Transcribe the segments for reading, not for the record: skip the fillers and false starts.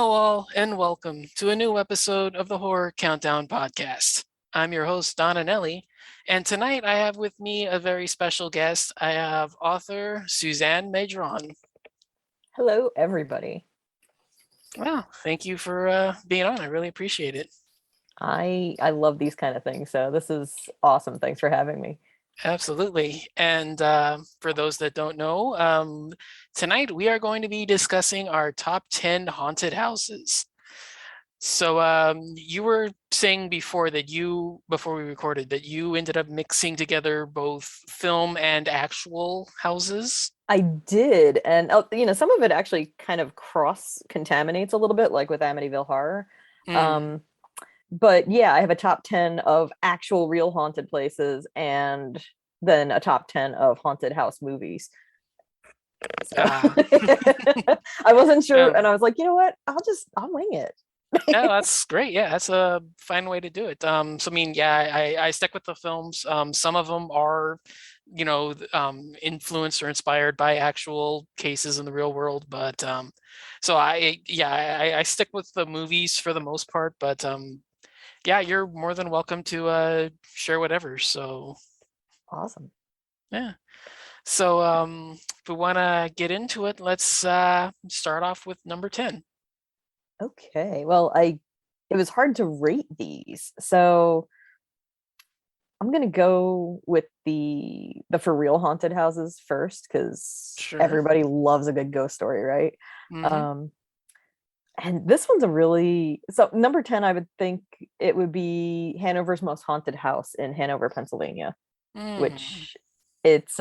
Hello, all, and welcome to a new episode of the Horror Countdown podcast. I'm your host, Don Anelli, and tonight I have with me a very special guest. I have author Suzi Madron. Hello, everybody. Well, thank you for being on. I really appreciate it. I love these kind of things, so this is awesome. Thanks for having me. Absolutely. And for those that don't know, tonight we are going to be discussing our top 10 haunted houses. So you were saying before we recorded, that you ended up mixing together both film and actual houses. I did, and some of it actually kind of cross contaminates a little bit, like with Amityville Horror. Mm. Um, but yeah, I have a top 10 of actual real haunted places, and then a top 10 of haunted house movies. So Uh, I wasn't sure, um, and I was like, you know what? I'll wing it. yeah, that's great. Yeah, that's a fine way to do it. So I mean, yeah, I stick with the films. Some of them are, influenced or inspired by actual cases in the real world, but so I stick with the movies for the most part. But yeah, you're more than welcome to share whatever. So Awesome. yeah. So if we want to get into it, let's start off with number 10. Okay. Well, it was hard to rate these. So I'm gonna go with the for real haunted houses first, because Sure. everybody loves a good ghost story, right? Mm-hmm. Um, and this one's a really so number 10, I would think it would be Hanover's Most Haunted House in Hanover, Pennsylvania, Mm. which it's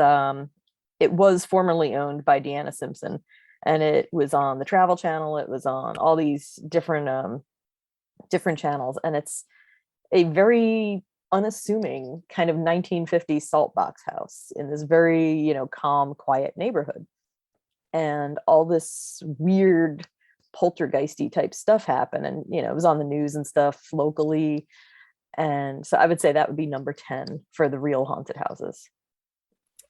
it was formerly owned by Deanna Simpson, and it was on the Travel Channel. It was on all these different channels, and it's a very unassuming kind of 1950s salt box house in this very, calm, quiet neighborhood. And all this weird poltergeisty type stuff happened. And, it was on the news and stuff locally. And so I would say that would be number 10 for the real haunted houses.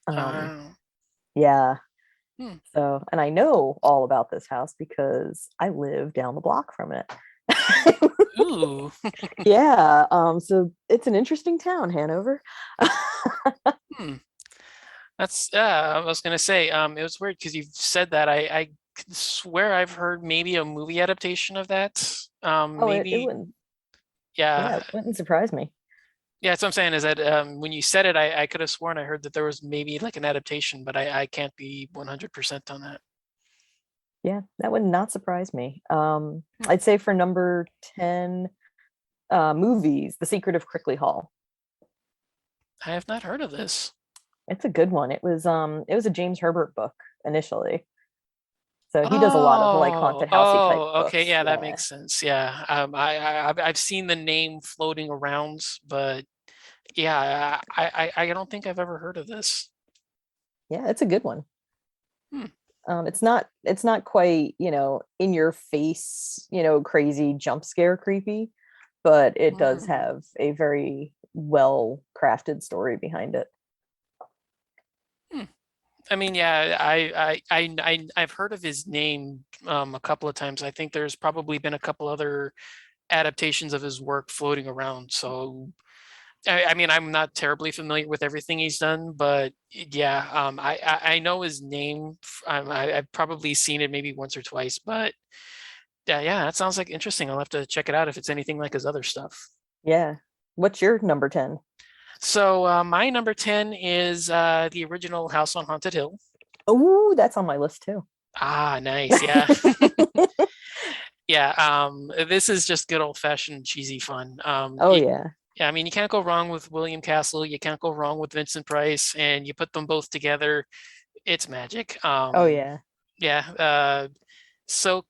Um, Uh, yeah. hmm. So, and I know all about this house because I live down the block from it. Ooh. Yeah. So it's an interesting town, Hanover. Hmm. That's I was gonna say, it was weird because you said that. I could swear I've heard maybe a movie adaptation of that. Oh, it Maybe, wouldn't, yeah, yeah. it wouldn't surprise me. Yeah, that's what I'm saying is that when you said it, I could have sworn I heard that there was maybe like an adaptation, but I can't be 100% on that. Yeah, that would not surprise me. Hmm. I'd say for number 10, movies, The Secret of Crickley Hall. I have not heard of this. It's a good one. It was a James Herbert book initially. So he does a lot of like Oh, haunted housey type oh, okay, books. yeah, that Yeah. makes sense. Yeah, I've seen the name floating around, but yeah, I don't think I've ever heard of this. Yeah, it's a good one. Hmm. It's not quite, in your face, crazy jump scare creepy, but it does Mm. have a very well crafted story behind it. Hmm. I mean, yeah, I've heard of his name a couple of times. I think there's probably been a couple other adaptations of his work floating around. So, I mean, I'm not terribly familiar with everything he's done, but yeah, I know his name. I've probably seen it maybe once or twice, but yeah, that sounds like interesting. I'll have to check it out if it's anything like his other stuff. Yeah. What's your number 10? So, my number 10 is the original House on Haunted Hill. Oh, that's on my list too. Ah, nice. Yeah. Yeah, this is just good old-fashioned cheesy fun. Oh yeah. Yeah, I mean, you can't go wrong with William Castle. You can't go wrong with Vincent Price, and you put them both together, it's magic. Oh yeah. Yeah, so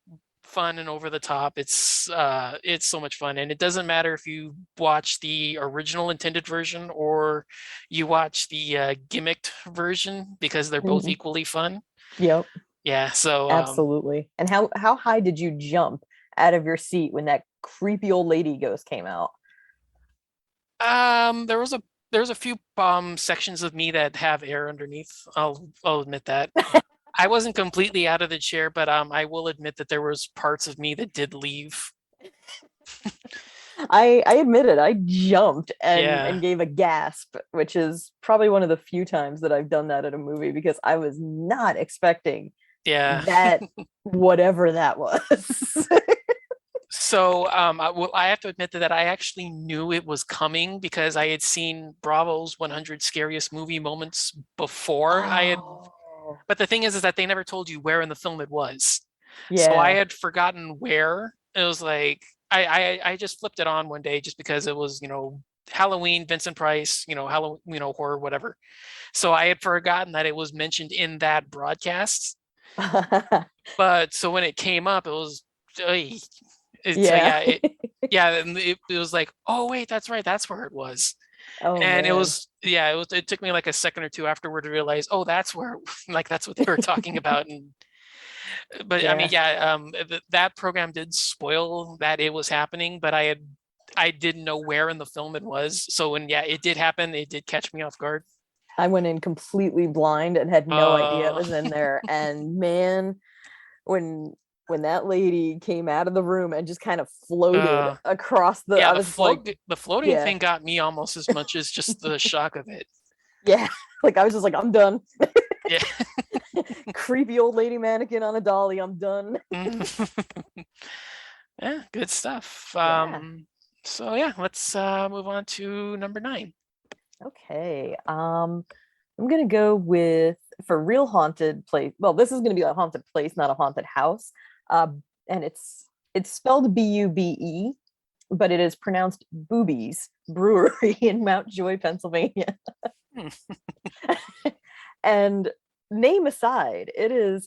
fun and over the top. It's so much fun, and it doesn't matter if you watch the original intended version or you watch the gimmicked version because they're both Mhm. equally fun. Yep. Yeah, so Absolutely. And how high did you jump out of your seat when that creepy old lady ghost came out? there was a few sections of me that have air underneath. I'll admit that. I wasn't completely out of the chair, but I will admit that there was parts of me that did leave. I admit it. I jumped Yeah, and gave a gasp, which is probably one of the few times that I've done that at a movie because I was not expecting yeah. that whatever that was. So I have to admit that I actually knew it was coming because I had seen Bravo's 100 Scariest Movie Moments before. Oh, But the thing is that they never told you where in the film it was. So I yeah. had forgotten where. It was like I just flipped it on one day just because it was, Halloween, Vincent Price, Halloween, horror, whatever. So I had forgotten that it was mentioned in that broadcast. But so when it came up, it was, ugh. It's Yeah. yeah, and it was like, oh wait, that's right, that's where it was. Oh And it man. was, yeah, it took me like a second or two afterward to realize, oh, that's where, like, that's what they were talking about. And but I mean, Yeah. yeah, that program did spoil that it was happening, but I didn't know where in the film it was. So when, yeah, it did happen, it did catch me off guard. I went in completely blind and had no idea it Uh, was in there. And man, when when that lady came out of the room and just kind of floated uh, across the, yeah, I was just like, the floating yeah, thing got me almost as much as just the shock of it. yeah. Like I was just like, I'm done. Yeah. Creepy old lady mannequin on a dolly. I'm done. Yeah, good stuff. Yeah. So yeah, let's move on to number 9. Okay. I'm gonna go with for real haunted place. Well, this is gonna be a haunted place, not a haunted house. Uh, and it's spelled B-U-B-E, but it is pronounced Boobies Brewery in Mount Joy, Pennsylvania. Hmm. And name aside, it's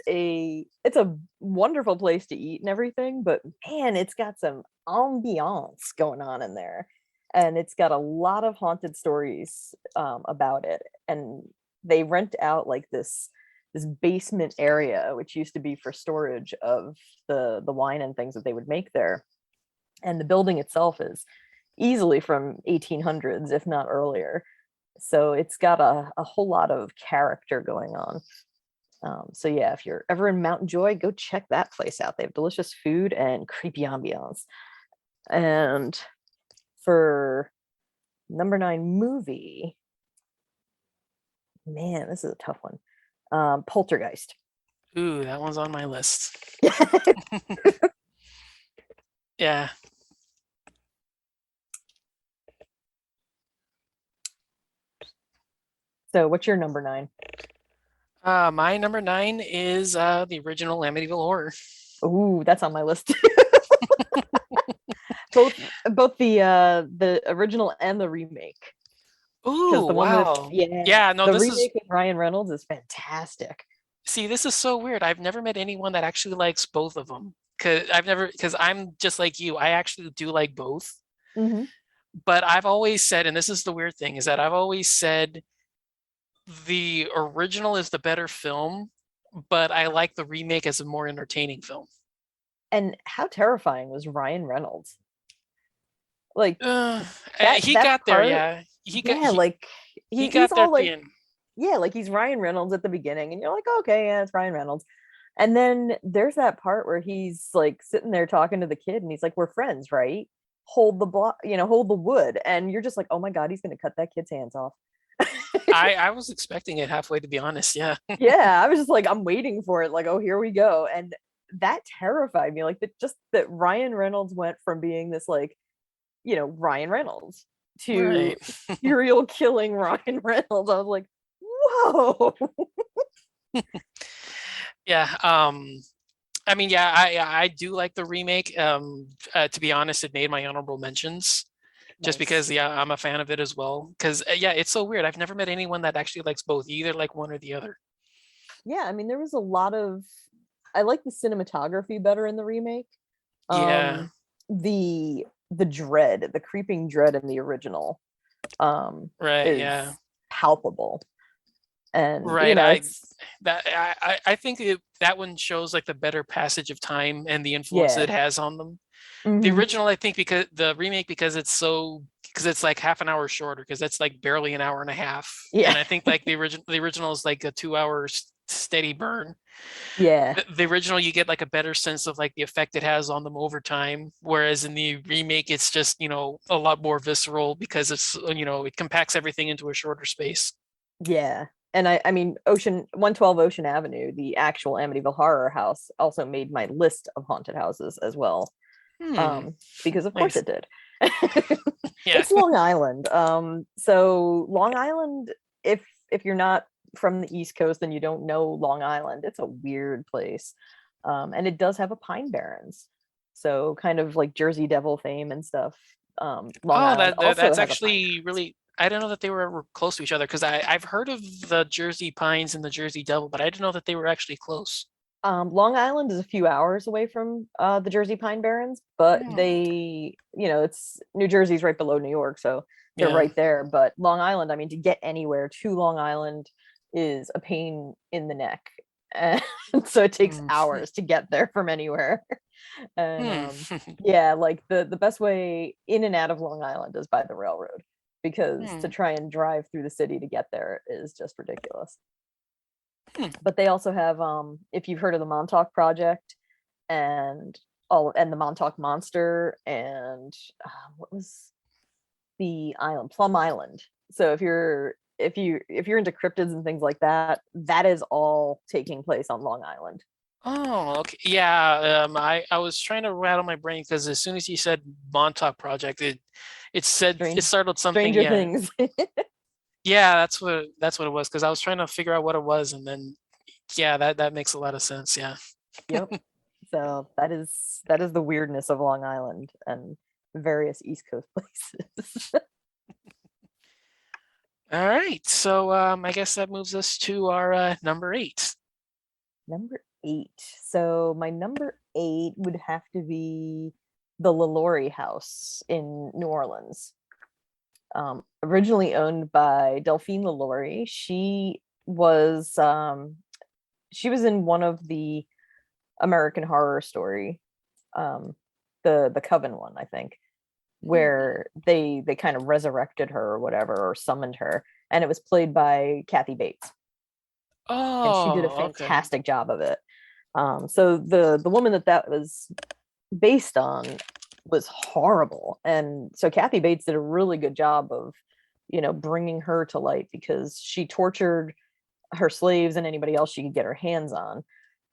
a wonderful place to eat and everything, but man, it's got some ambiance going on in there. And it's got a lot of haunted stories about it. And they rent out like this basement area, which used to be for storage of the wine and things that they would make there. And the building itself is easily from 1800s, if not earlier. So it's got a whole lot of character going on. So yeah, if you're ever in Mountain Joy, go check that place out. They have delicious food and creepy ambiance. And for number 9 movie, man, this is a tough one. Poltergeist. Ooh, that one's on my list. Yeah. So what's your number 9? My number 9 is the original Amityville Horror. Ooh, that's on my list. both both the original and the remake. Because Ooh, the one with, wow. yeah, Yeah, no, the this is remake with Ryan Reynolds is fantastic. see, this is so weird. I've never met anyone that actually likes both of them. Because I'm just like you. I actually do like both. Hmm. But I've always said, and this is the weird thing, is that I've always said the original is the better film, but I like the remake as a more entertaining film. And how terrifying was Ryan Reynolds? Like Uh, he that got there, part, yeah. He got yeah, he like he he's got there all at the like, end. yeah, like he's Ryan Reynolds at the beginning, and you're like, okay, yeah, it's Ryan Reynolds. And then there's that part where he's like sitting there talking to the kid, and he's like, "We're friends, right? Hold the block, hold the wood." And you're just like, "Oh my god, he's gonna cut that kid's hands off." I was expecting it halfway, to be honest. Yeah. Yeah, I was just like, I'm waiting for it. Like, oh, here we go. And that terrified me. Like that, just that Ryan Reynolds went from being this like, Ryan Reynolds to Right. serial killing Ryan Reynolds. I was like, whoa. Yeah. I mean, yeah, I do like the remake. To be honest, it made my honorable mentions just Nice. because, yeah, I'm a fan of it as well. Because, yeah, it's so weird. I've never met anyone that actually likes both. You either like one or the other. Yeah, I mean, there was a lot of I like the cinematography better in the remake. Yeah. Um the dread, the creeping dread in the original Right. Yeah. is palpable. And Right. it's I think that one shows like the better passage of time and the influence yeah. it has on them. The Hmm. original, I think, because the remake, because it's like half an hour shorter, because that's like barely an hour and a half. Yeah. And I think like the original is like a 2 hours steady burn. Yeah, The original, you get like a better sense of like the effect it has on them over time, whereas in the remake, it's just, a lot more visceral because it compacts everything into a shorter space. yeah. And I mean, 112 Ocean Avenue, the actual Amityville Horror House, also made my list of haunted houses as well. Hmm. Um, because of course Nice. it did. Yeah. It's Long Island. So Long Island, if you're not from the East Coast and you don't know Long Island, it's a weird place. And it does have a Pine Barrens. So kind of like Jersey Devil fame and stuff. Long Oh, Island also that's has a Pine actually Barrens. really. I didn't know that they were ever close to each other because I've heard of the Jersey Pines and the Jersey Devil, but I didn't know that they were actually close. Long Island is a few hours away from the Jersey Pine Barrens, but Hmm. they, it's New Jersey's right below New York, so they're Yeah. right there. But Long Island, I mean, to get anywhere to Long Island is a pain in the neck. And so it takes Hmm. hours to get there from anywhere. And Hmm. yeah, like the best way in and out of Long Island is by the railroad because to Hmm. try and drive through the city to get there is just ridiculous. Hmm. But they also have if you've heard of the Montauk Project and all and the Montauk Monster and what was the island, Plum Island. So if you're into cryptids and things like that, that is all taking place on Long Island. Oh, okay. Yeah. I was trying to rattle my brain because as soon as you said Montauk Project, it Strange startled something. Stranger Yeah. Things. Yeah, that's what it was because I was trying to figure out what it was, and then yeah, that makes a lot of sense. Yeah. Yep. So that is the weirdness of Long Island and various East Coast places. All right. So I guess that moves us to our number eight. Number 8. So my number 8 would have to be the LaLaurie House in New Orleans. Originally owned by Delphine LaLaurie. She was in one of the American Horror Story, um, the Coven one, I think, Hmm. where they kind of resurrected her or whatever or summoned her, and it was played by Kathy Bates, and she did a Oh, okay. fantastic job of it. So the woman that was based on was horrible, and so Kathy Bates did a really good job of, bringing her to light because she tortured her slaves and anybody else she could get her hands on,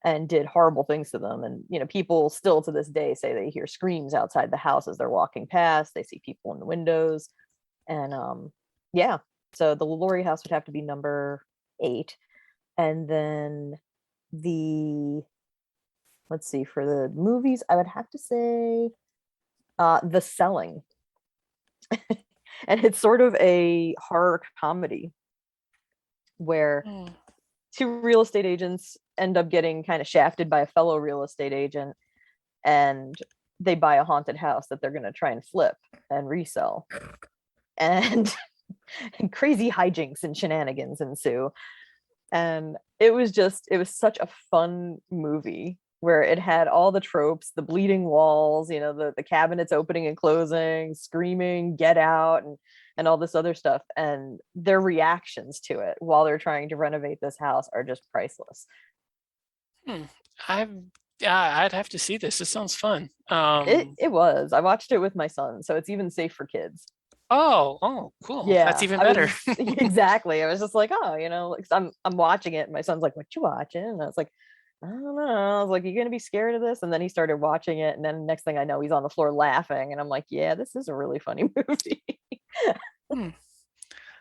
and did horrible things to them. And people still to this day say they hear screams outside the house as they're walking past. They see people in the windows, and yeah. So the Laurie house would have to be number 8, and then the let's see, for the movies, I would have to say The Selling. And it's sort of a horror comedy where Hmm. two real estate agents end up getting kind of shafted by a fellow real estate agent, and they buy a haunted house that they're going to try and flip and resell. And crazy hijinks and shenanigans ensue. And it was such a fun movie where it had all the tropes, the bleeding walls, the cabinets opening and closing, screaming, get out, and all this other stuff. And their reactions to it while they're trying to renovate this house are just priceless. Hmm. I've yeah, I'd have to see this. This sounds fun. It was. I watched it with my son, so it's even safe for kids. Oh, cool. That's Yeah, even I better. was exactly. I was just like, oh, like, I'm watching it, and my son's like, "What you watching?" And I was like, "I don't know." I was like, "You gonna be scared of this?" And then he started watching it, and then next thing I know, he's on the floor laughing, and I'm like, "Yeah, this is a really funny movie." Hmm.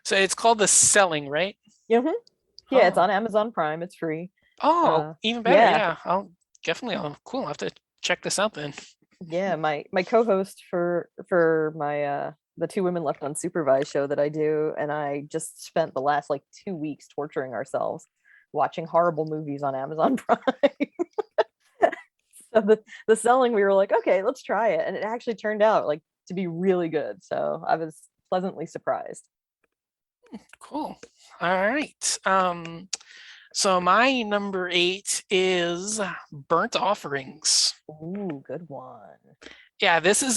So it's called The Selling, right? hmm Yeah, it's Oh. on Amazon Prime. It's free. Oh, even better. Yeah, Yeah. I'll definitely cool. I'll have to check this out then. yeah. My co-host for my the Two Women Left Unsupervised show that I do, and I just spent the last like 2 weeks torturing ourselves watching horrible movies on Amazon Prime. So the selling, we were like, okay, let's try it, and it actually turned out like to be really good. So I was pleasantly surprised. Cool. All right. So my number eight is Burnt Offerings. Ooh, good one. Yeah, this is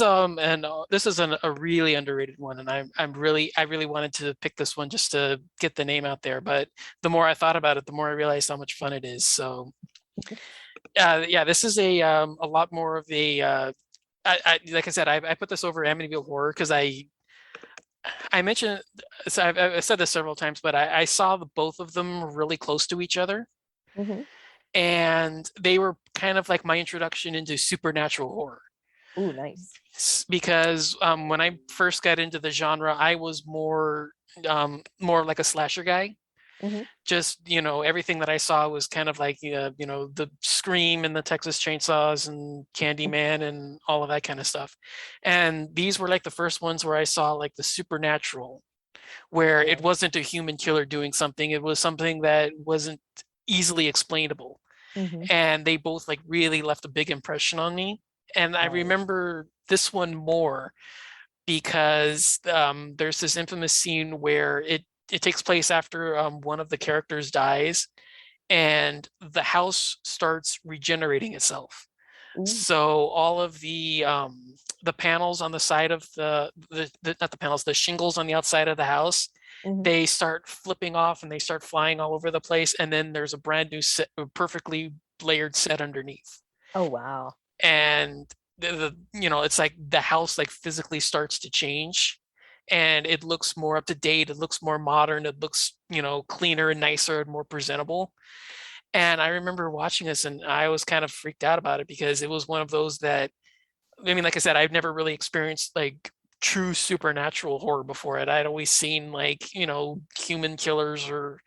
this is a really underrated one, and I really wanted to pick this one just to get the name out there. But the more I thought about it, the more I realized how much fun it is. So yeah, this is a lot more of I like I said, I put this over Amityville Horror because I mentioned, so I've said this several times, but I saw both of them really close to each other, Hmm. and they were kind of like my introduction into supernatural horror. Ooh, nice. Because when I first got into the genre, I was more like a slasher guy. Hmm. Just everything that I saw was kind of like the Scream and the Texas Chainsaws and Candyman and all of that kind of stuff. And these were like the first ones where I saw like the supernatural, where it Nice. wasn't a human killer doing something, it was something that wasn't easily explainable. Hmm. And they both like really left a big impression on me. And I Nice. remember this one more because there's this infamous scene where it takes place after one of the characters dies, and the house starts regenerating itself. Ooh. So all of the panels on the side of the not the panels, the shingles on the outside of the house, Hmm. they start flipping off and they start flying all over the place. And then there's a brand new set, a perfectly layered set underneath. Oh, wow. And it's like the house like physically starts to change, and it looks more up to date. It looks more modern. It looks cleaner and nicer and more presentable. And I remember watching this and I was kind of freaked out about it because it was one of those that, I mean, like I said, I've never really experienced like true supernatural horror before it. I'd always seen like, human killers or,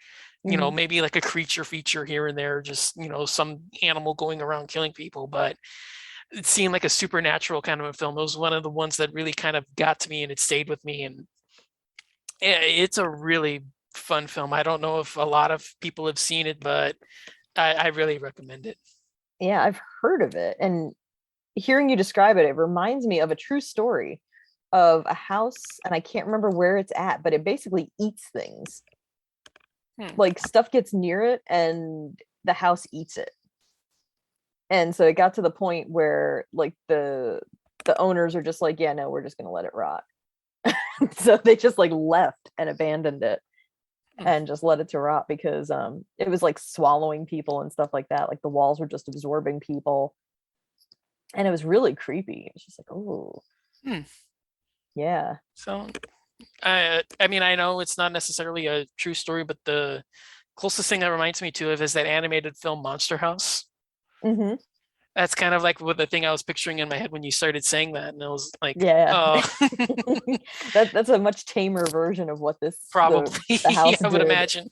Hmm. maybe like a creature feature here and there, just, some animal going around killing people. But it seemed like a supernatural kind of a film. It was one of the ones that really kind of got to me and it stayed with me. And it's a really fun film. I don't know if a lot of people have seen it, but I really recommend it. Yeah, I've heard of it. And hearing you describe it, it reminds me of a true story of a house, and I can't remember where it's at, but it basically eats things. Hmm. Like stuff gets near it and the house eats it. And so it got to the point where like the owners are just like, yeah, no, we're just gonna let it rot. So they just like left and abandoned it Hmm. and just let it to rot because it was like swallowing people and stuff like that. Like the walls were just absorbing people. And it was really creepy. It was just like, oh, Hmm. yeah. So I mean, I know it's not necessarily a true story, but the closest thing that reminds me to it is that animated film Monster House. Hmm. That's kind of like what the thing I was picturing in my head when you started saying that, and I was like, Yeah. oh, That's a much tamer version of what this probably. the house I would did. imagine.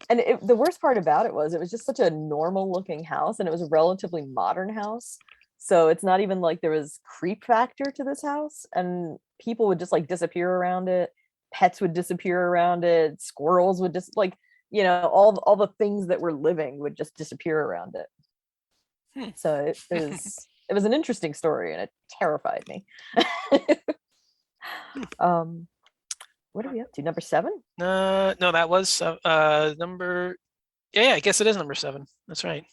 And the worst part about it was just such a normal looking house, and it was a relatively modern house. So it's not even like there was creep factor to this house, and people would just like disappear around it. Pets would disappear around it. Squirrels would just like, all the things that were living would just disappear around it. Hmm. So it was an interesting story, and it terrified me. um, what are we up to? Number seven? No, that was number. Yeah, yeah, I guess it is number seven. That's right.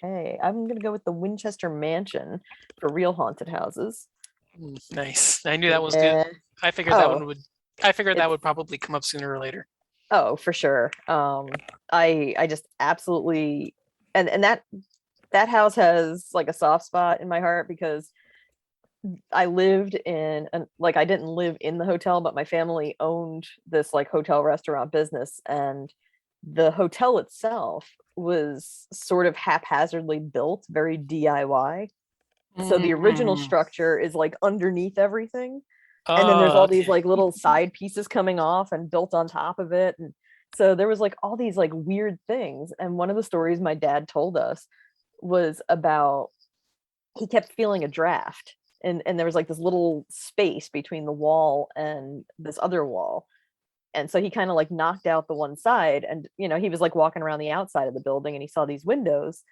Okay, I'm gonna go with the Winchester Mansion for real haunted houses. Nice. I knew that was good. Yeah. I figured that Oh, one would. I figured that it's would probably come up sooner or later. oh for sure. I just absolutely, and that house has like a soft spot in my heart because I lived in an like I didn't live in the hotel, but my family owned this like hotel restaurant business, and the hotel itself was sort of haphazardly built, very DIY. So the original Mm. structure is like underneath everything, and then there's Oh, all these okay. like little side pieces coming off and built on top of it. And so there was like all these like weird things. And one of the stories my dad told us was about he kept feeling a draft, and there was like this little space between the wall and this other wall. And so he kind of like knocked out the one side, and he was like walking around the outside of the building and he saw these windows,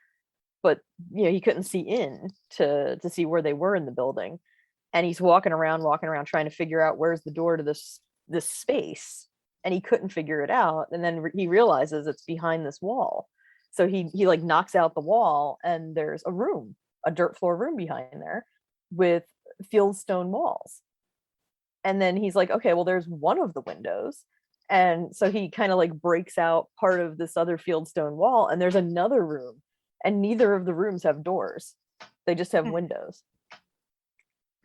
but he couldn't see in to see where they were in the building. And he's walking around trying to figure out where's the door to this space, and he couldn't figure it out. And then he realizes it's behind this wall. So he like knocks out the wall, and there's a room, a dirt floor room behind there with fieldstone walls. And then he's like, okay, well, there's one of the windows. And so he kind of like breaks out part of this other fieldstone wall, and there's another room, and neither of the rooms have doors. They just have windows.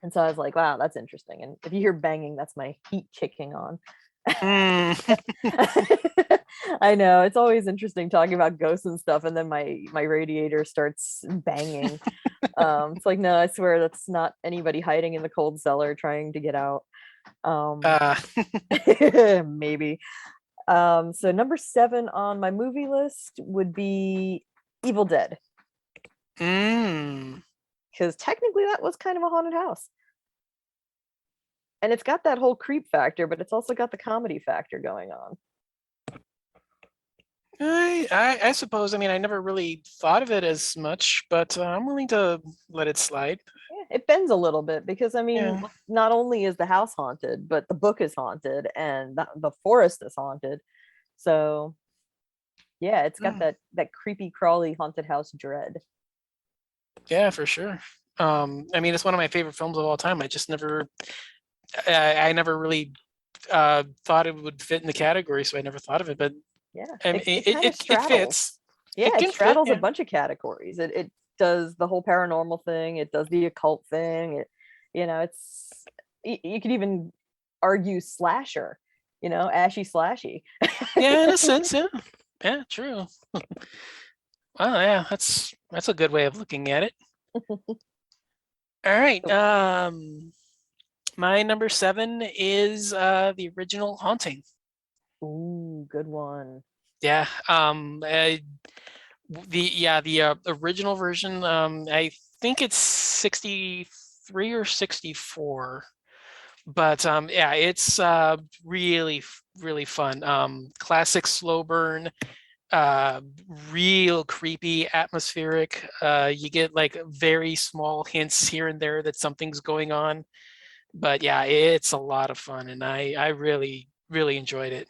And so I was like, wow, that's interesting. And if you hear banging, that's my heat kicking on. Mm. I know it's always interesting talking about ghosts and stuff, and then my radiator starts banging. It's like, no, I swear that's not anybody hiding in the cold cellar trying to get out. Um, Uh, maybe. So number 7 on my movie list would be Evil Dead, mm. because technically that was kind of a haunted house. And it's got that whole creep factor, but it's also got the comedy factor going on. I suppose. I mean, I never really thought of it as much, but I'm willing to let it slide. Yeah, it bends a little bit because I mean, Yeah. not only is the house haunted, but the book is haunted and the forest is haunted. So yeah, it's got Mm. that creepy crawly haunted house dread. Yeah, for sure. I mean, it's one of my favorite films of all time. I just never, I never really thought it would fit in the category, so I never thought of it. But Yeah, I mean, it kind of it straddles. fits. Yeah, It it can fit. straddles a Yeah. bunch of categories. It does the whole paranormal thing. It does the occult thing. It's you could even argue slasher. Ashy slashy. Yeah, in a sense, yeah. Yeah, true. Well, yeah, that's a good way of looking at it. All right. My number 7 is the original Haunting. Ooh, good one. Yeah. The original version. I think it's 63 or 64. But yeah, it's really fun. Classic slow burn, uh, real creepy, atmospheric. You get like very small hints here and there that something's going on. But yeah, it's a lot of fun, and I really enjoyed it.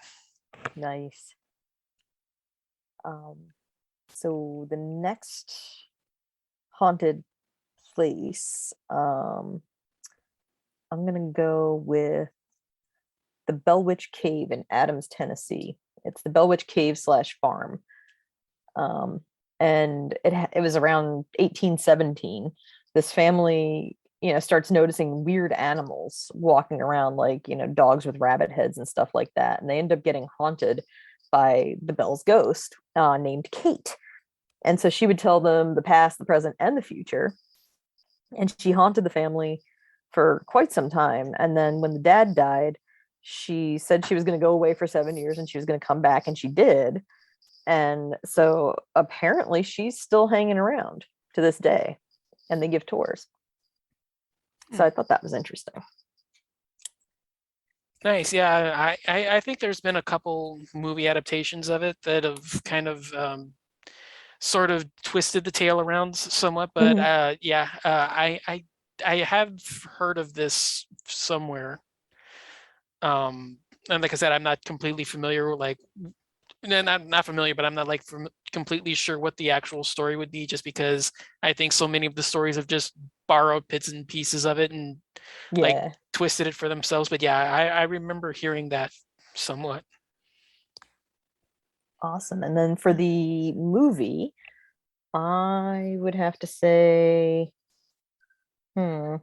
Nice. Um, so the next haunted place, I'm gonna go with the Bell Witch Cave in Adams, Tennessee. It's the Bell Witch Cave slash farm. Um, and it was around 1817. This family, starts noticing weird animals walking around, like, dogs with rabbit heads and stuff like that. And they end up getting haunted by the Bell's ghost, named Kate. And so she would tell them the past, the present, and the future. And she haunted the family for quite some time. And then when the dad died, she said she was going to go away for 7 years and she was going to come back, and she did. And so apparently she's still hanging around to this day, and they give tours. So Hmm. I thought that was interesting. Nice. Yeah, I think there's been a couple movie adaptations of it that have kind of sort of twisted the tale around somewhat, but Mhm. yeah, I have heard of this somewhere. Um, and like I said, I'm not completely familiar with like not familiar, but I'm not like completely sure what the actual story would be, just because I think so many of the stories have just borrowed bits and pieces of it and like Yeah, twisted it for themselves. But yeah, I remember hearing that somewhat. awesome. And then for the movie, I would have to say, hmm,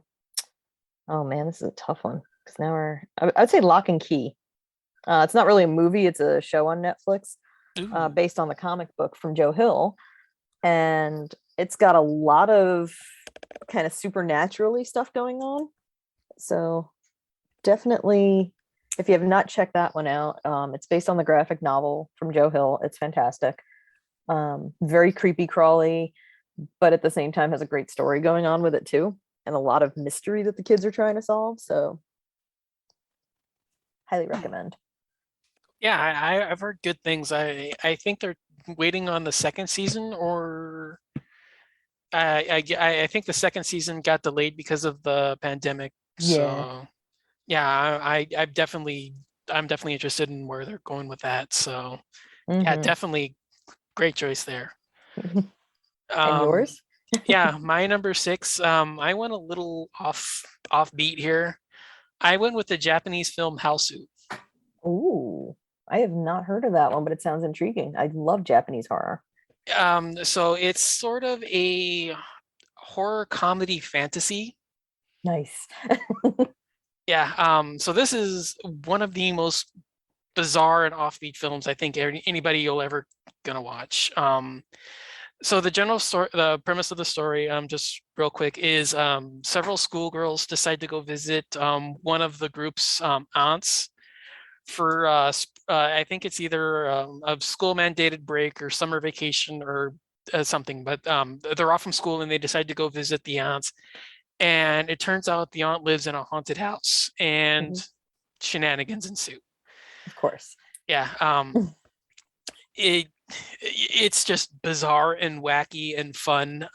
oh man, this is a tough one. Because now I'd say Lock and Key. It's not really a movie, it's a show on Netflix, Ooh. based on the comic book from Joe Hill. And it's got a lot of kind of supernaturally stuff going on. So definitely, if you have not checked that one out, it's based on the graphic novel from Joe Hill. It's fantastic. Very creepy crawly, but at the same time has a great story going on with it too, and a lot of mystery that the kids are trying to solve. So highly Hmm. recommend. Yeah, I've heard good things. I think they're waiting on the second season, or I think the second season got delayed because of the pandemic. Yeah. So yeah, I'm definitely interested in where they're going with that. So yeah, Hmm. definitely great choice there. And Um, yours? yeah, my number six, I went a little offbeat here. I went with the Japanese film Hausu. Ooh, I have not heard of that one, but it sounds intriguing. I love Japanese horror. So it's sort of a horror comedy fantasy. Nice. Yeah, so this is one of the most bizarre and offbeat films I think anybody you'll ever gonna watch. So the general story, the premise of the story, just real quick, is several schoolgirls decide to go visit one of the group's aunts for I think it's either a school mandated break or summer vacation or something, but they're off from school and they decide to go visit the aunts. And it turns out the aunt lives in a haunted house and Mhm. shenanigans ensue. Of course. Yeah, it it's just bizarre and wacky and fun.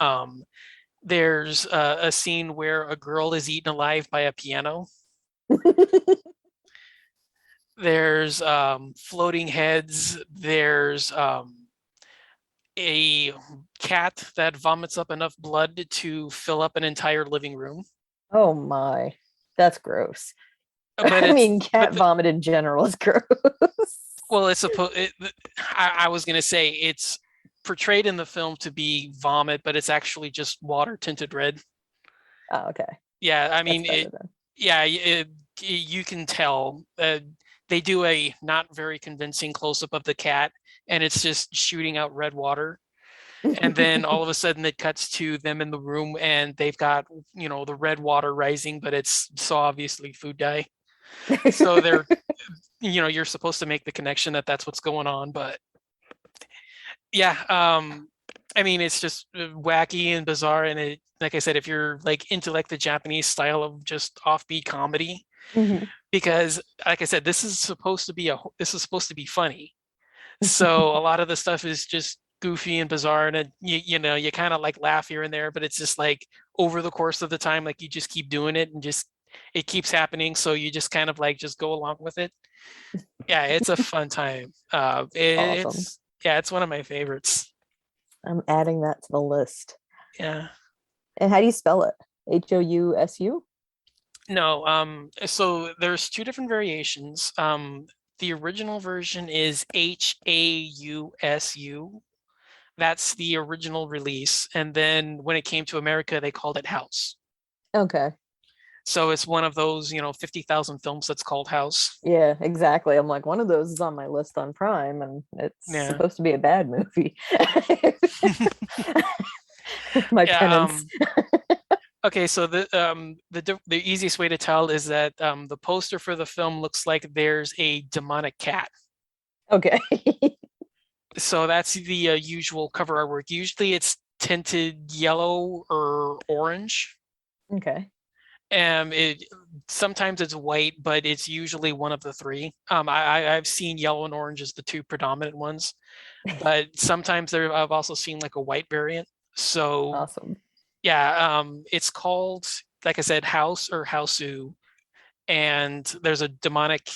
There's a scene where a girl is eaten alive by a piano. There's floating heads. There's a cat that vomits up enough blood to fill up an entire living room. Oh my, that's gross. But I it's mean, but cat vomit in general is gross. well, it's supposed. I was gonna say it's portrayed in the film to be vomit, but it's actually just water tinted red. Oh, okay, Yeah, I that's mean better it. then. Yeah, you can tell. They do a not very convincing close up of the cat, and it's just shooting out red water. And then all of a sudden, it cuts to them in the room, and they've got the red water rising, but it's so obviously food dye. So they're you're supposed to make the connection that that's what's going on, but yeah, I mean it's just wacky and bizarre, and it like I said, if you're like into like the Japanese style of just offbeat comedy, Mhm. because like I said, this is supposed to be funny. So a lot of the stuff is just goofy and bizarre, and you kind of like laugh here and there, but it's just like over the course of the time, like you just keep doing it and just it keeps happening, so you just kind of like just go along with it. Yeah, it's a fun time. Awesome. It's yeah, it's one of my favorites. I'm adding that to the list. Yeah. And how do you spell it? Housu? No, so there's two different variations. The original version is Hausu. That's the original release. And then when it came to America, they called it House. Okay. So it's one of those, 50,000 films that's called House. Yeah, exactly. I'm like, one of those is on my list on Prime, and it's Yeah. supposed to be a bad movie. My Yeah. penance. Okay, so the easiest way to tell is that the poster for the film looks like there's a demonic cat. Okay. So that's the usual cover artwork. Usually it's tinted yellow or orange. Okay. It sometimes it's white, but it's usually one of the three. I've seen yellow and orange as the two predominant ones, but sometimes I've also seen like a white variant. So Awesome. yeah, it's called, like I said, House or Houseu, and there's a demonic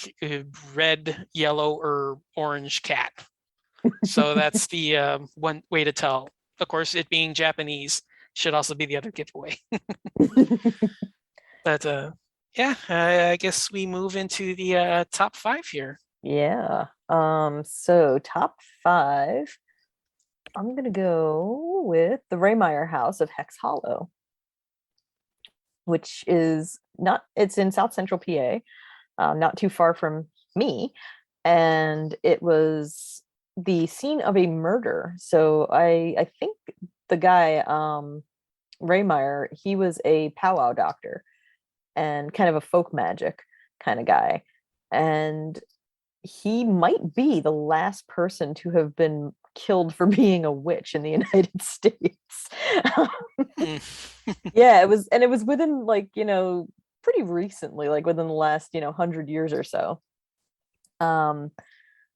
red, yellow, or orange cat. So that's the one way to tell. Of course, it being Japanese should also be the other giveaway. But yeah, I guess we move into the top five here. Yeah. So top five, I'm gonna go with the Raymeyer House of Hex Hollow, which is not, it's in South Central PA, not too far from me. And it was the scene of a murder. So I think the guy, Raymeyer, he was a powwow doctor and kind of a folk magic kind of guy. And he might be the last person to have been killed for being a witch in the United States. Hmm. Yeah, it was, and it was within like, pretty recently, like within the last, 100 years or so. Um,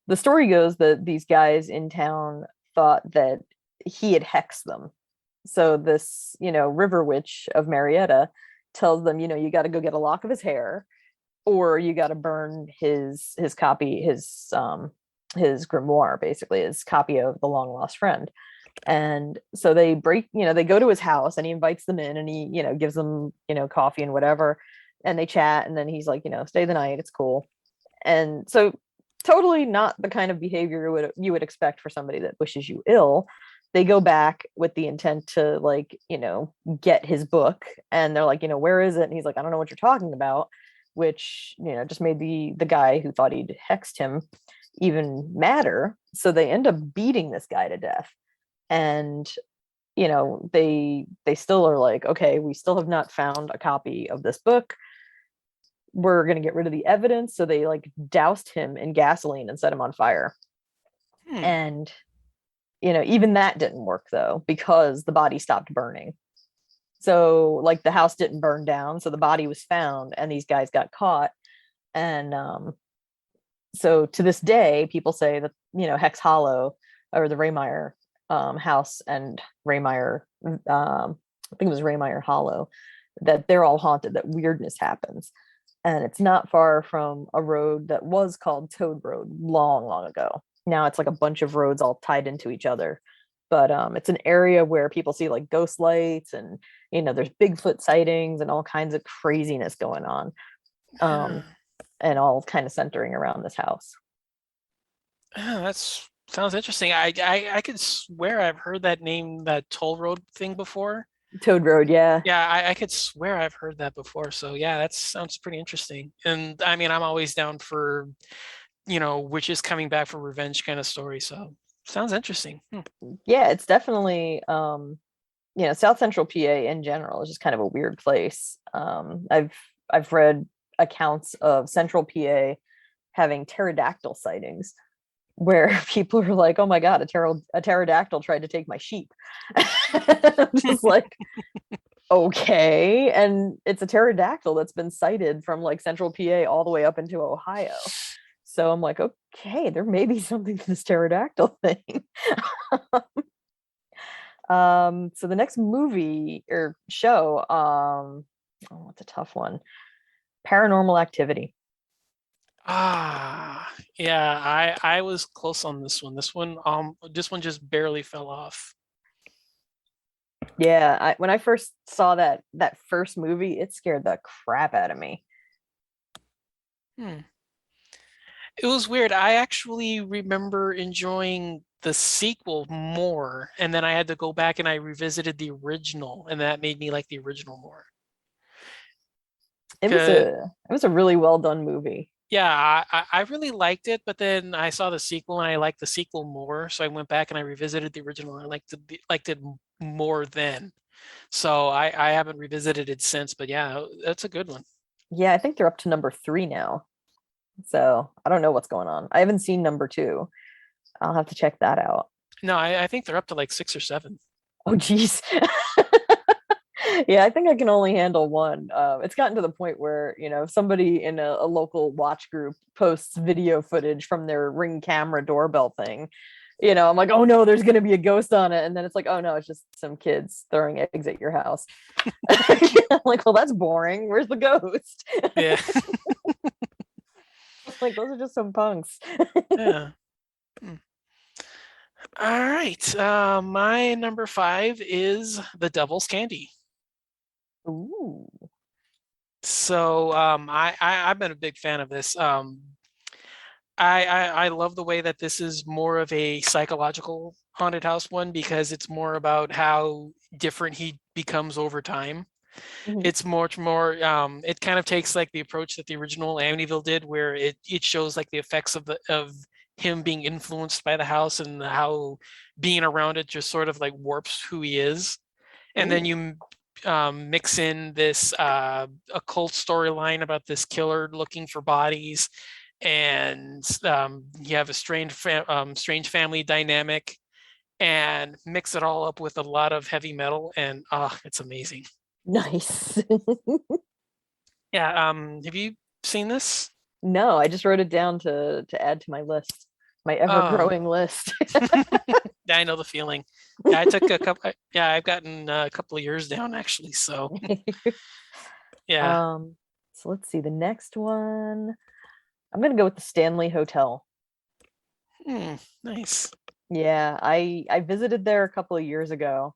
the story goes that these guys in town thought that he had hexed them. So this, river witch of Marietta tells them, you got to go get a lock of his hair, or you got to burn his copy, his grimoire, basically his copy of the long lost friend. And so they break, they go to his house and he invites them in and he, gives them, coffee and whatever. And they chat. And then he's like, stay the night. It's cool. And so totally not the kind of behavior you would expect for somebody that wishes you ill. They go back with the intent to like, get his book. And they're like, where is it? And he's like, I don't know what you're talking about, which, just made the guy who thought he'd hexed him even madder. So they end up beating this guy to death. And they still are like, okay, we still have not found a copy of this book. We're going to get rid of the evidence. So they like doused him in gasoline and set him on fire. Hmm. And even that didn't work though, because the body stopped burning. So like the house didn't burn down, so the body was found and these guys got caught. And so to this day people say that Hex Hollow, or the Raymeyer house, and Raymeyer, I think it was Raymeyer Hollow, that they're all haunted, that weirdness happens. And it's not far from a road that was called Toad Road long, long ago. Now it's like a bunch of roads all tied into each other. But it's an area where people see like ghost lights, and there's Bigfoot sightings and all kinds of craziness going on. Yeah. Um, and all kind of centering around this house. Yeah, that's sounds interesting. I could swear I've heard that name, that toll road thing before. Toad Road, yeah. Yeah, I could swear I've heard that before. So yeah, that sounds pretty interesting. And I mean, I'm always down for, witches coming back for revenge kind of story. So sounds interesting. Hmm. Yeah, it's definitely South Central PA in general is just kind of a weird place. I've read accounts of Central PA having pterodactyl sightings where people are like, "Oh my god, a pterodactyl tried to take my sheep." I'm just like, okay, and it's a pterodactyl that's been sighted from like Central PA all the way up into Ohio. So I'm like, okay, there may be something to this pterodactyl thing. So the next movie or show, oh, it's a tough one. Paranormal Activity. Ah, yeah, I was close on this one. This one just barely fell off. Yeah, when I first saw that first movie, it scared the crap out of me. Hmm. It was weird. I actually remember enjoying the sequel more, and then I had to go back and I revisited the original, and that made me like the original more. It was 'Cause, a really well done movie. yeah, I really liked it, but then I saw the sequel and I liked the sequel more, so I went back and I revisited the original. And I liked it more then. So I haven't revisited it since, but yeah, that's a good one. Yeah, I think they're up to number 3 now. So I don't know what's going on. I haven't seen number 2. I'll have to check that out. No, I think they're up to like 6 or 7. Oh, geez. Yeah, I think I can only handle one. It's gotten to the point where, if somebody in a local watch group posts video footage from their Ring camera doorbell thing, I'm like, oh no, there's going to be a ghost on it. And then it's like, oh no, it's just some kids throwing eggs at your house. I'm like, well, that's boring. Where's the ghost? Yeah. Like, those are just some punks. Yeah. Hmm. All right. My number 5 is The Devil's Candy. Ooh. So I've been a big fan of this. I love the way that this is more of a psychological haunted house one, because it's more about how different he becomes over time. Mhm. It's much more, it kind of takes like the approach that the original Amityville did, where it shows like the effects of him being influenced by the house, and how being around it just sort of like warps who he is. And then Ooh. you mix in this occult storyline about this killer looking for bodies, and you have a strange family dynamic, and mix it all up with a lot of heavy metal, and it's amazing. Nice. Yeah, have you seen this? No, I just wrote it down to add to my list, my Oh, ever-growing list. yeah, I know the feeling. Yeah, I took a couple. Yeah, I've gotten a couple of years down actually. So yeah. Um, so let's see the next one. I'm gonna go with the Stanley Hotel. Hmm, nice. Yeah, I visited there a couple of years ago.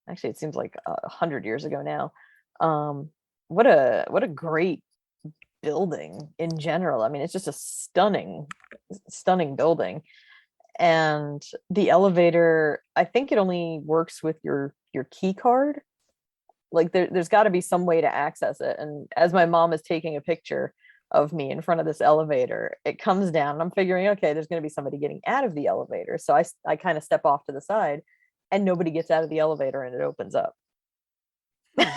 Actually, it seems like 100 years ago now. Um, what a great building in general. I mean, it's just a stunning building. And the elevator, I think it only works with your key card. Like there's got to be some way to access it. And as my mom is taking a picture of me in front of this elevator, it comes down and I'm figuring, okay, there's going to be somebody getting out of the elevator. So I kind of step off to the side and nobody gets out of the elevator and it opens up. Hmm.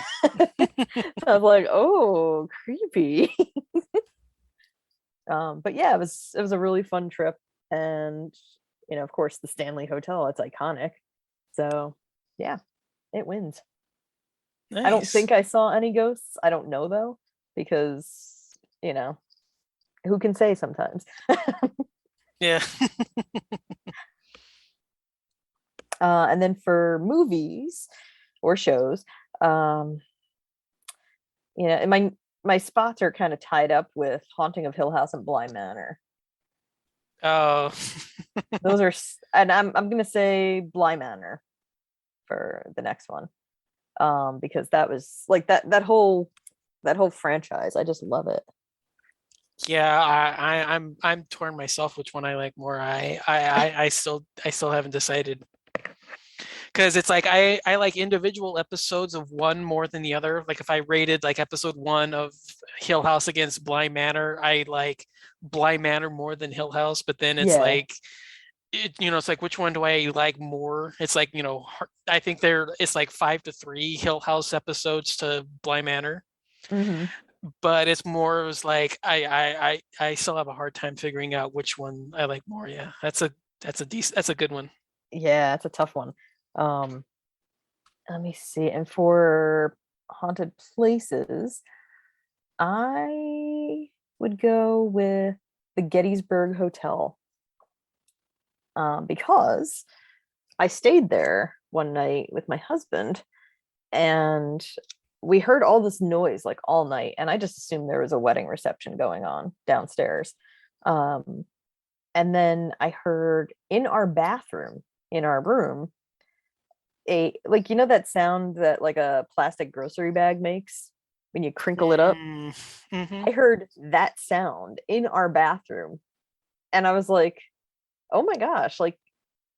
So I was like, oh, creepy. But yeah, it was a really fun trip. And of course, the Stanley Hotel, it's iconic. So yeah, it wins. I don't Nice. think I saw any ghosts. I don't know though, because, who can say sometimes? Yeah. And then for movies or shows, um, and my spots are kind of tied up with Haunting of Hill House and Bly Manor. Oh. Those are, and I'm gonna say Bly Manor for the next one, because that was like that whole franchise. I just love it. Yeah, I'm torn myself which one I like more. I still haven't decided because it's like I like individual episodes of one more than the other. Like if I rated like episode one of Hill House against Bly Manor, I like Bly Manor more than Hill House. But then it's Yeah. like it's like which one do I like more? It's like I think it's like 5-3 Hill House episodes to Bly Manor, Hmm. but it's more it was like I still have a hard time figuring out which one I like more. Yeah, that's a good one. Yeah, it's a tough one. Um, Let me see. And for haunted places, I would go with the Gettysburg Hotel, because I stayed there one night with my husband and we heard all this noise like all night. And I just assumed there was a wedding reception going on downstairs. Um, and then I heard in our bathroom, in our room, a like that sound that like a plastic grocery bag makes when you crinkle it up. Mm, hmm. I heard that sound in our bathroom and I was like, "Oh my gosh, like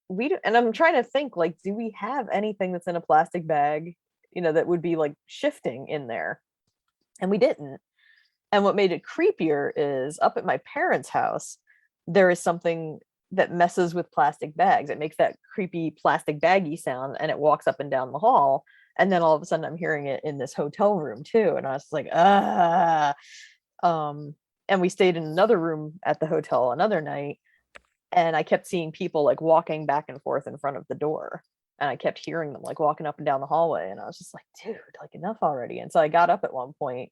and I'm trying to think like do we have anything that's in a plastic bag, that would be like shifting in there?" And we didn't. And what made it creepier is up at my parents' house, there is something that messes with plastic bags. It makes that creepy plastic baggy sound and it walks up and down the hall. And then all of a sudden I'm hearing it in this hotel room too. And I was like, ah. Um, and we stayed in another room at the hotel another night. And I kept seeing people like walking back and forth in front of the door. And I kept hearing them like walking up and down the hallway. And I was just like, dude, like enough already. And so I got up at one point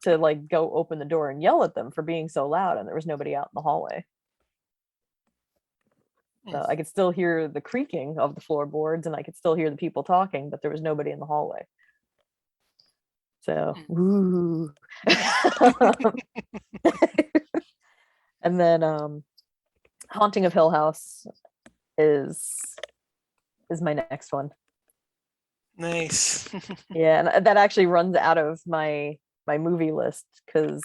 to like go open the door and yell at them for being so loud. And there was nobody out in the hallway. So I could still hear the creaking of the floorboards and I could still hear the people talking, but there was nobody in the hallway. So, ooh. And then Haunting of Hill House is my next one. Nice. Yeah, and that actually runs out of my movie list because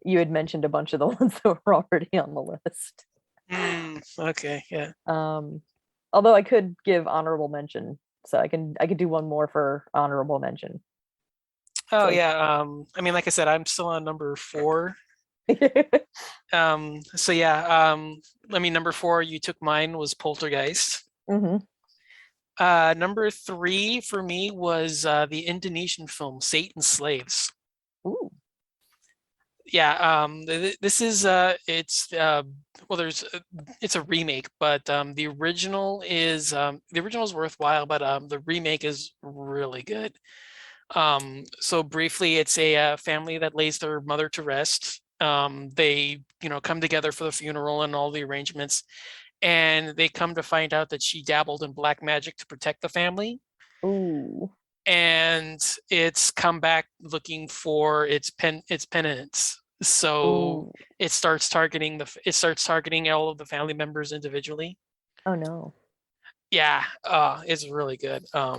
you had mentioned a bunch of the ones that were already on the list. Okay, yeah. Um, Although I could give honorable mention, so I could do one more for honorable mention. Oh So, yeah. I mean, like I said, I'm still on number four. So yeah, I mean, number four, you took mine was Poltergeist. hmm. Number three for me was the Indonesian film Satan's Slaves. Ooh. Yeah, this is it's well, it's a remake, but the original is worthwhile, but the remake is really good. So briefly, it's a family that lays their mother to rest. They, come together for the funeral and all the arrangements, and they come to find out that she dabbled in black magic to protect the family, Ooh. and it's come back looking for its penance. So Ooh. it starts targeting all of the family members individually. Oh no. Yeah, it's really good. A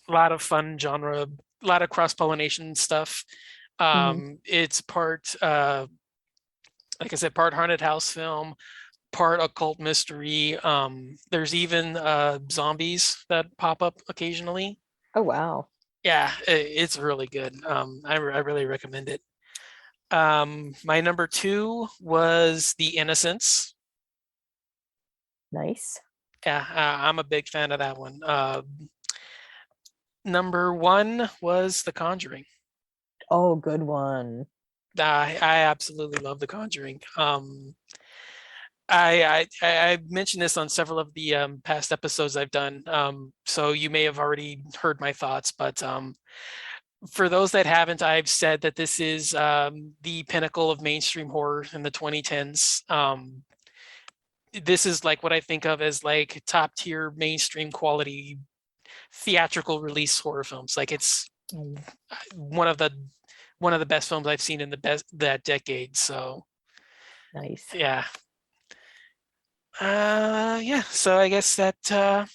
lot of fun genre, a lot of cross-pollination stuff. Hmm. It's part, like I said, part haunted house film, part occult mystery. There's even zombies that pop up occasionally. Oh wow. Yeah, it's really good. I really recommend it. My number two was The Innocents. Nice. Yeah, I'm a big fan of that one. Number one was The Conjuring. Oh, good one. I absolutely love The Conjuring. I've mentioned this on several of the past episodes I've done, so you may have already heard my thoughts. But for those that haven't, I've said that this is the pinnacle of mainstream horror in the 2010s. This is like what I think of as like top tier mainstream quality theatrical release horror films. Like it's one of the one of the best films I've seen in the best that decade. So Nice. yeah. Yeah, so I guess that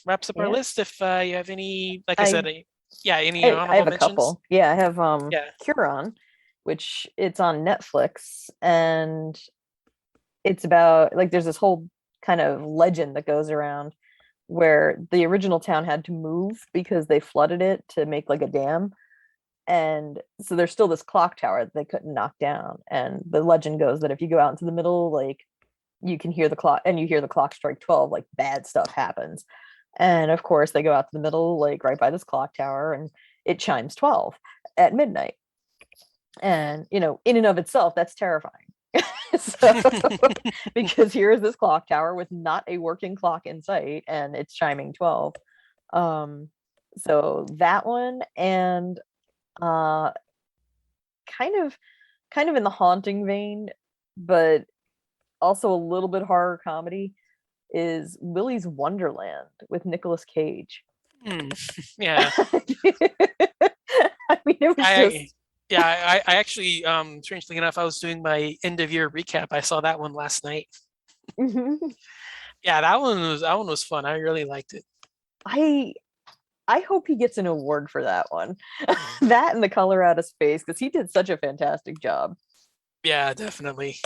wraps up our Yeah. list. If you have any, like I said, I yeah, any I honorable have a mentions? couple. Yeah, I have Yeah. Curon, which it's on Netflix, and it's about like there's this whole kind of legend that goes around where the original town had to move because they flooded it to make like a dam. And so there's still this clock tower that they couldn't knock down. And the legend goes that if you go out into the middle, like you can hear the clock and you hear the clock strike 12, like bad stuff happens. And of course, they go out to the middle, like right by this clock tower, and it chimes 12 at midnight. And, in and of itself, that's terrifying. So, because here is this clock tower with not a working clock in sight and it's chiming 12. Um, so that one, and uh, kind of, kind of in the haunting vein, but also a little bit horror comedy is Willy's Wonderland with Nicolas Cage. Hmm. Yeah. I mean, it was I just yeah, I actually strangely enough, I was doing my end of year recap. I saw that one last night. Yeah, that one was fun. I really liked it. I I hope he gets an award for that one. That and the color out of space, because he did such a fantastic job. Yeah, definitely.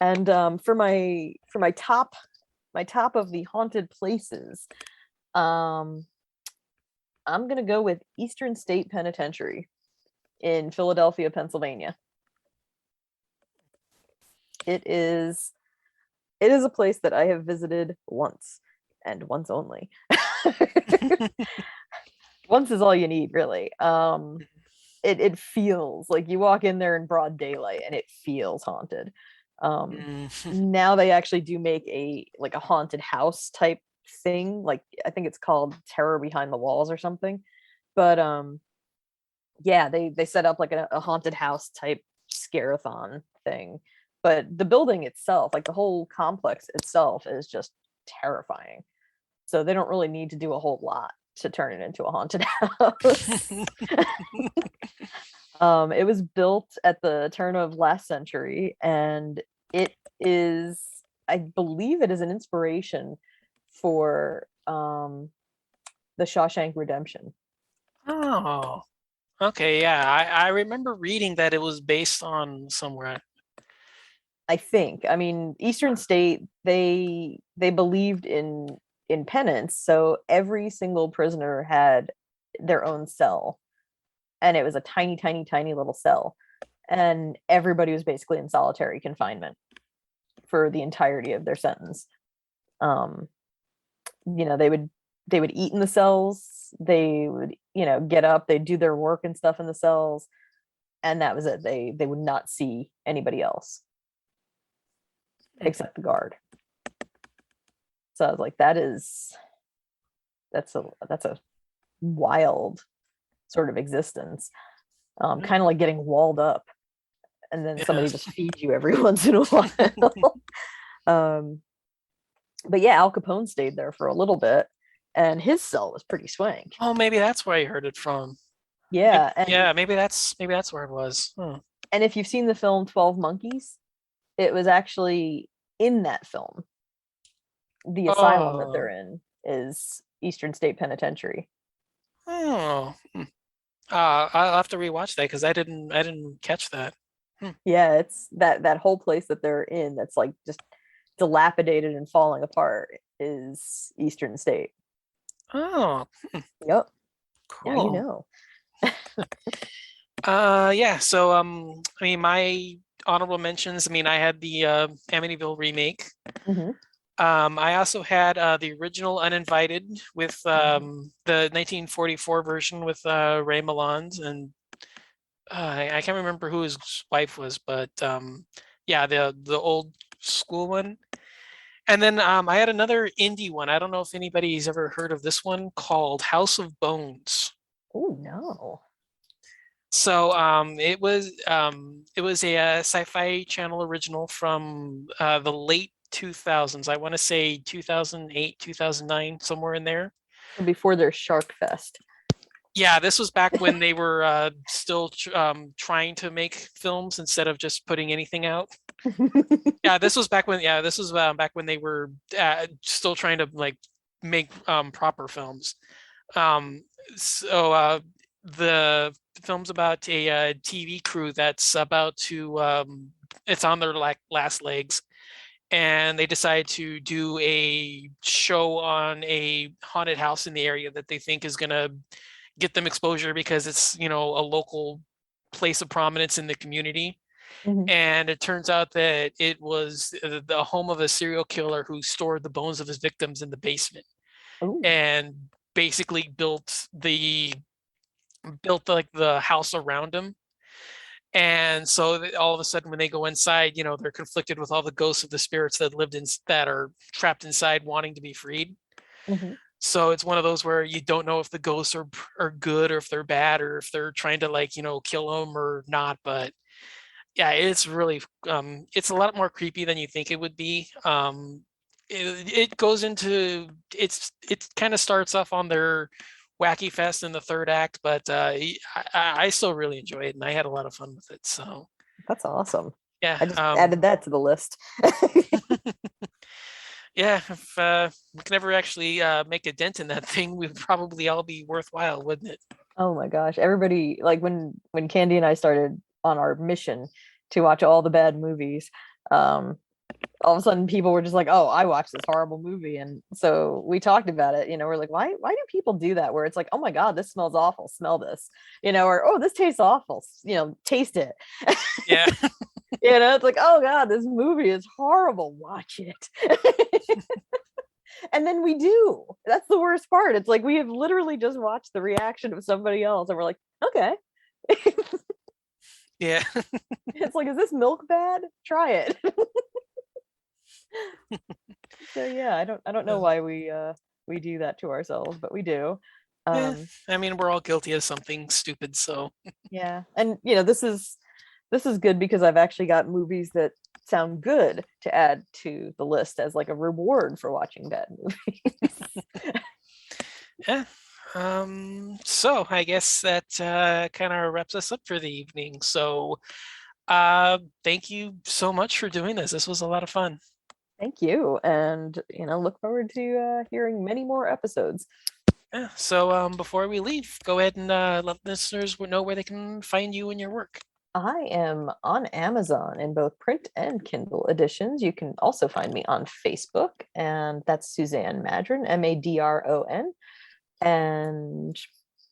And for my top of the haunted places, um, I'm gonna go with Eastern State Penitentiary in Philadelphia, Pennsylvania. It is it is a place that I have visited once and once only. Once is all you need, really. It feels like you walk in there in broad daylight and it feels haunted. Um, Mm. Now they actually do make a haunted house type thing. Like I think it's called Terror Behind the Walls or something. But yeah, they set up like a haunted house type scare-a-thon thing. But the building itself, like the whole complex itself, is just terrifying. So they don't really need to do a whole lot to turn it into a haunted house. It was built at the turn of last century, and it is, I believe, it is an inspiration for the Shawshank Redemption. Oh, okay. Yeah, I remember reading that it was based on somewhere. I think. I mean, Eastern State, they believed in penance, so every single prisoner had their own cell, and it was a tiny, tiny, tiny little cell, and everybody was basically in solitary confinement for the entirety of their sentence. Um, they would eat in the cells. They would get up. They'd do their work and stuff in the cells, and that was it. They would not see anybody else Hmm. except the guard. So I was like, that's a wild sort of existence. Yeah. Kind of like getting walled up, and then Yeah. somebody just feeds you every once in a while. um, but yeah, Al Capone stayed there for a little bit, and his cell was pretty swank. Oh, maybe that's where I heard it from. Maybe, Yeah, and yeah, maybe that's where it was. Hmm. if you've seen the film 12 Monkeys, it was actually in that film. the asylum that they're Oh, in is Eastern State Penitentiary. oh. I'll have to rewatch that because I didn't catch that. Hmm. Yeah, it's that whole place that they're in that's like just dilapidated and falling apart is Eastern State. Oh, Yep. Now you cool. know. Yeah. So, I mean, my honorable mentions. I mean, I had the Amityville remake. Hmm. I also had the original Uninvited with the 1944 version with Ray Milland, and I can't remember who his wife was, but yeah, the old school one. And then I had another indie one. I don't know if anybody's ever heard of this one called House of Bones. Oh no. So it was a sci-fi channel original from the late 2000s. I want to say 2008, 2009, somewhere in there. So before their Shark Fest. Yeah, this was back when they were still trying to make films instead of just putting anything out. Yeah, this was back when this was back when they were still trying to like make proper films. Um, so the film's about a TV crew that's about to it's on their like last legs, and they decide to do a show on a haunted house in the area that they think is gonna get them exposure because it's, you know, a local place of prominence in the community. Hmm. And it turns out that it was the home of a serial killer who stored the bones of his victims in the basement Oh. and basically built like the house around him. And so all of a sudden when they go inside, you know, they're conflicted with all the ghosts of the spirits that lived in that are trapped inside wanting to be freed. Hmm. So it's one of those where you don't know if the ghosts are good or if they're bad or if they're trying to like, you know, kill them or not. But yeah, it's really it's a lot more creepy than you think it would be. It goes into it kind of starts off on their wacky fest in the third act, but I still really enjoy it and I had a lot of fun with it. So That's awesome. yeah, I just added that to the list. yeah, if we can ever actually make a dent in that thing, we'd probably all be worthwhile, wouldn't it? Oh my gosh. Everybody like when Candy and I started on our mission to watch all the bad movies, um, all of a sudden people were just like, "Oh, I watched this horrible movie." And so we talked about it, we're like, "Why do people do that where it's like, "Oh my God, this smells awful. Smell this." Or, "Oh, this tastes awful. Taste it." Yeah. It's like, "Oh God, this movie is horrible. Watch it." And then we do. That's the worst part. It's like we have literally just watched the reaction of somebody else and we're like, okay. Yeah. It's like, is this milk bad? Try it. So yeah, I don't know why we do that to ourselves, but we do. Yeah, Um I mean, we're all guilty of something stupid, so yeah. And this is good because I've actually got movies that sound good to add to the list as like a reward for watching bad movies. yeah. So I guess that kind of wraps us up for the evening. So thank you so much for doing this. This was a lot of fun. Thank you. And look forward to hearing many more episodes. Yeah. So before we leave, go ahead and let listeners know where they can find you and your work. I am on Amazon in both print and Kindle editions. You can also find me on Facebook, and that's Suzanne Madron, Madron. And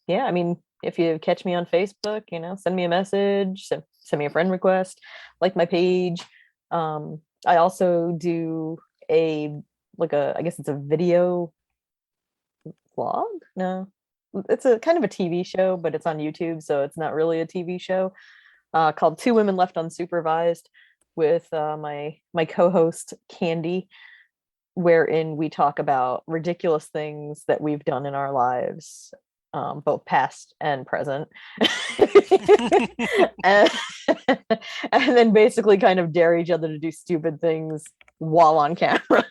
yeah, I mean, if you catch me on Facebook, send me a message, send me a friend request, like my page. I also do I guess it's a video vlog. No, it's a kind of a TV show, but it's on YouTube, so it's not really a TV show. Called Two Women Left Unsupervised with my co-host Candy, wherein we talk about ridiculous things that we've done in our lives, both past and present, and, and then basically kind of dare each other to do stupid things while on camera.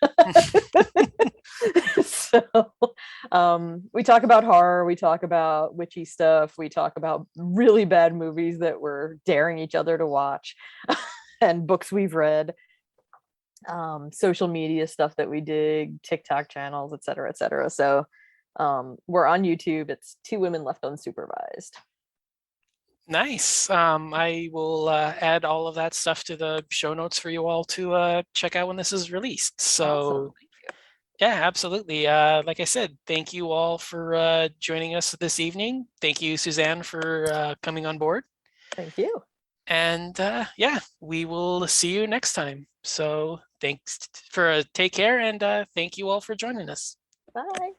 So we talk about horror, we talk about witchy stuff, we talk about really bad movies that we're daring each other to watch, and books we've read. social media stuff that we dig, TikTok channels, et cetera, et cetera. So we're on YouTube. It's Two Women Left Unsupervised. Nice. I will add all of that stuff to the show notes for you all to check out when this is released. Awesome. So yeah, absolutely. Like I said, thank you all for joining us this evening. Thank you, Suzanne, for coming on board. Thank you. And yeah, we will see you next time. So thanks for take care and thank you all for joining us. Bye.